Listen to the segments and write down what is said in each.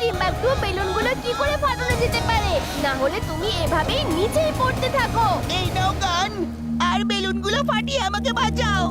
Timbuktu বেলুনগুলো কি করে ফাটানো যেতে পারে? না হলে তুমি এভাবেই নিচেই পড়তে থাকো। এই নাও গান, আর বেলুনগুলো ফাটিয়ে আমাকে বাঁচাও।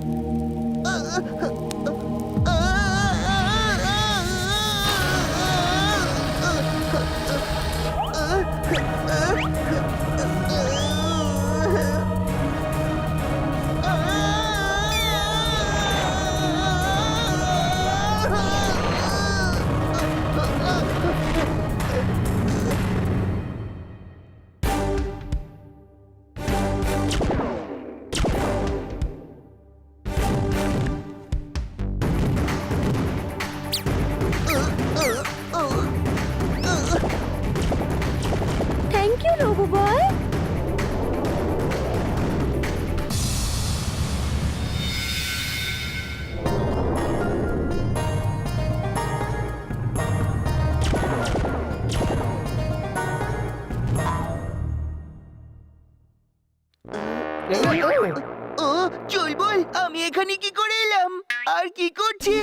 থ্যাংক ইউ রোবো বয়। ও চুলবুল, আমি এখানে কি করে এলাম আর কি করছি?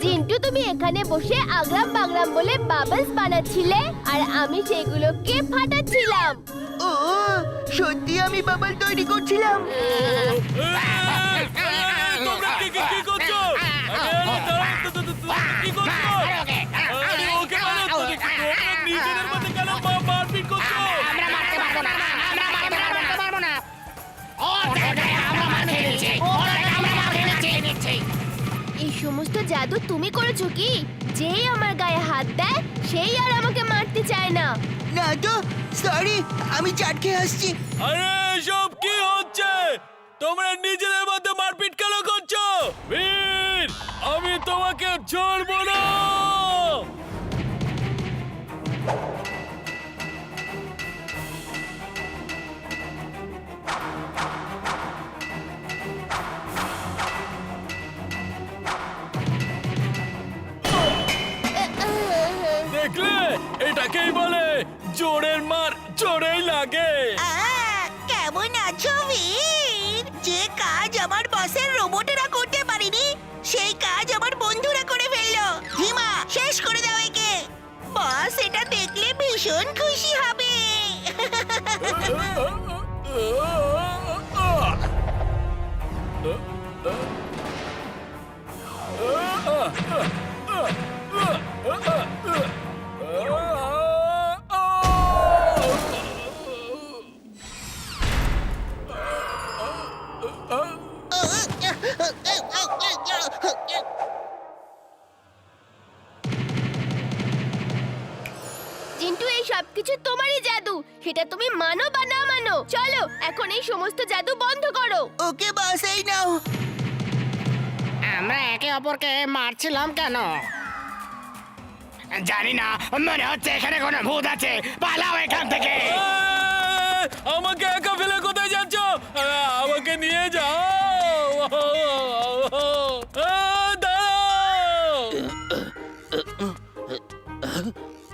জিন্টু, তুমি এখানে বসে আগরাম বাগরাম বলে বাবলস বানাচ্ছিলে আর আমি সেগুলোকে ফাটাচ্ছিলাম। ও সত্যি আমি বাবল তৈরি করছিলাম। তোমরা কি করছো? কি করছো? আরে ওকে মারো, তোমরা নিজেদের মধ্যে কেন মারপিট করছো? আমরা মারতে পারবো না, আমরা মারতে পারবো না। ও জায়গায় আমরা মারতে নিচ্ছি, ও জায়গায় আমরা মারতে নিচ্ছি। এই সমস্ত জাদু তুমি করেছো কি? যেই আমার গায়ে হাত দেয় সেই আর আমাকে মারতে চায় না। না তো, সরি, আমি চাট খেয়ে আসছি। আরে সব কি হচ্ছে? তোমরা নিজেদের মধ্যে মারপিট কেন করছো? বীর, আমি তোমাকে ছাড়বো না। দেখলে, এটাকেই বলে জোরের মার জোরেই লাগে। কেমন আছো বীর? যে কাজ আমার বসের রোবটেরা করতে পারেনি সেই কাজ আমার বন্ধুরা করে ফেললো। হিমা, শেষ করে দাও একে। বস এটা দেখলে ভীষণ খুশি হবে। জিন্টু, এই সবকিছু তোমারই জাদু, সেটা তুমি মানো বা না মানো। চলো এখন এই সমস্ত জাদু বন্ধ করো। ওকে বস, এই নাও। আমরা একে অপরকে মারছিলাম কেন জানি না। মনে হচ্ছে এখানে কোনো ভূত আছে। পালাও এখান থেকে। আমাকে একা ফেলে কোথায় যাচ্ছ? আমাকে নিয়ে যাও।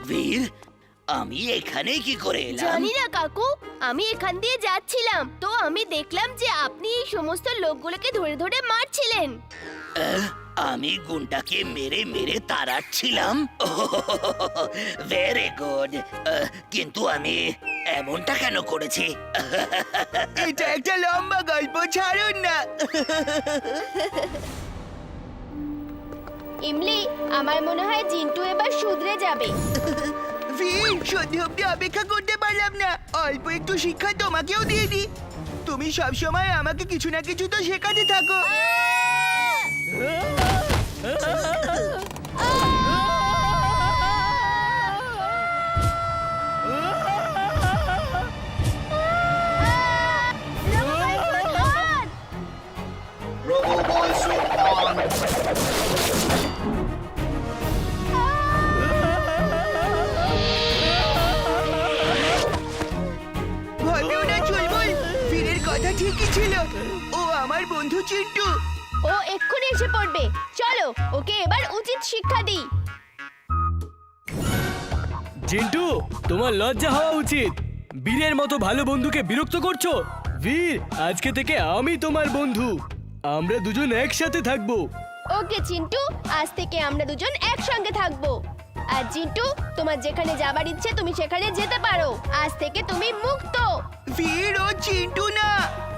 বীর, আমি এখানে কি করে এলাম? জানি না কাকু, আমি এখান দিয়ে যাচ্ছিলাম তো আমি দেখলাম যে আপনি এই সমস্ত লোকগুলোকে ধরে ধরে মারছিলেন। আমি গুন্ডাকে মেরে মেরে তাড়াচ্ছিলাম। Very good. কিন্তু আমি এমনটা কেন করেছি? এটা একটা লম্বা গল্প, ছাড়ুন না। ইমলি, আমার মনে হয় জিন্টু এবার শুধরে যাবে। ভীর, সত্যি অব্দি অপেক্ষা করতে পারলাম না। অল্প একটু শিক্ষা তোমাকেও দিয়ে দি। তুমি সবসময় আমাকে কিছু না কিছু তো শেখাতে থাকো। ভয় না চুলবুল, বীরের কথা ঠিকই ছিল। ও আমার বন্ধু চিন্টু। ও এক্ষুনি এসে পড়বে। চলো ওকে এবার উচিত শিক্ষা দিই। জিন্টু, তোমার লজ্জা হওয়া উচিত। বীরের মতো ভালো বন্ধুকে বিরক্ত করছো। বীর, আজকে থেকে আমি তোমার বন্ধু। আমরা দুজন একসাথে থাকবো। ওকে চিন্টু, আজ থেকে আমরা দুজন একসঙ্গে থাকবো। আর চিন্টু, তোমার যেখানে যাবার ইচ্ছে তুমি সেখানে যেতে পারো। আজ থেকে তুমি মুক্ত। বীর, ও চিন্টু না।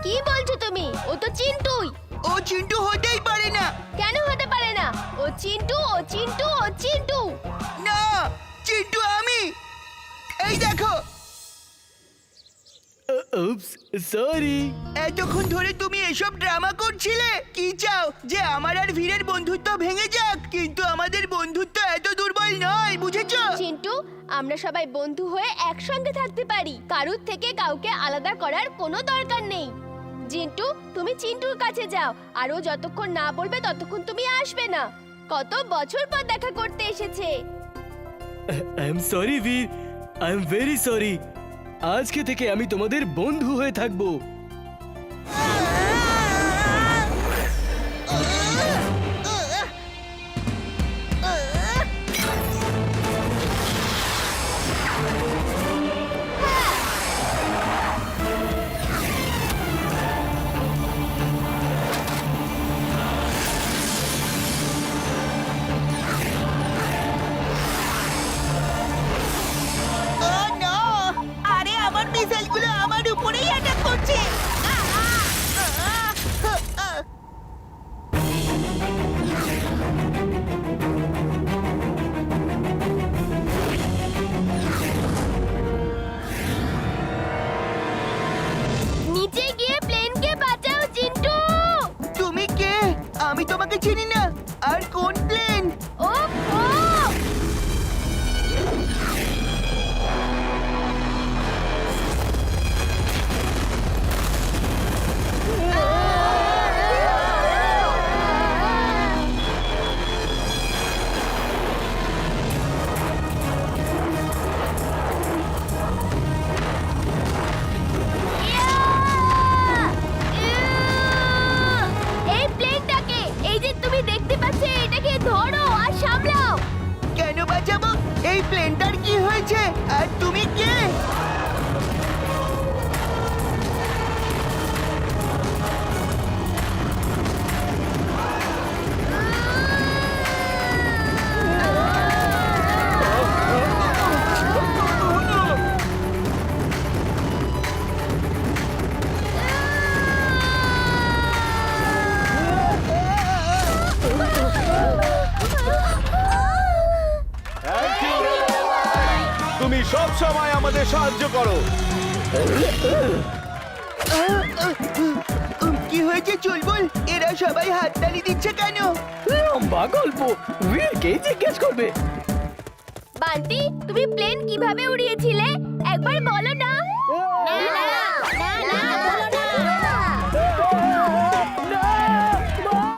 কি বলছো তুমি? ও তো চিন্টুই। ও চিন্টু হতেই পারে না। কেন হতে পারে না? ও চিন্টু, ও চিন্টু, ও চিন্টু। না, চিন্টু আমি। এই দেখো, উপস, সরি। এতক্ষণ ধরে তুমি এসব ড্রামা করছিলে। কি চাও, যে আমার আর বীরের বন্ধুত্ব ভেঙে যাক? কিন্তু আমাদের বন্ধুত্ব এত দুর্বল নয়, বুঝেছো? চিন্টু, আমরা সবাই বন্ধু হয়ে একসঙ্গে থাকতে পারি। কারুর থেকে কাউকে আলাদা করার কোনো দরকার নেই। চিন্টু, তুমি চিন্টুর কাছে যাও। আর ও যতক্ষণ না বলবে ততক্ষণ তুমি আসবে না। কত বছর পর দেখা করতে এসেছে। আই এম সরি বীর, আই এম ভেরি সরি। আজকে থেকে আমি তোমাদের বন্ধু হয়ে থাকবো। ও নো! আরে আমার মিসাইলগুলো আমার উপরেই অ্যাটাক করছে। নিচে গিয়ে প্লেনকে বাঁচাও চিন্টু। তুমি কে? আমি তোমাকে চিনি না। আর কোন প্লেন? ও ও এই প্লেনটাকে, এই যে তুমি দেখতে পাচ্ছ, এটাকে ধরো আর সামলাও। কেন বাঁচাবো? এই প্লেনটার কি হয়েছে? আর তুমি কে? তুমি সব সময় আমাদের সাহায্য করো। কি হয়েছে চুলবুল? এরা সবাই হাততালি দিচ্ছে কেন? লম্বা গল্প, বীরকে জিজ্ঞেস করবে। বান্টি, তুমি প্লেন কিভাবে উড়িয়েছিলে? একবার বলো না।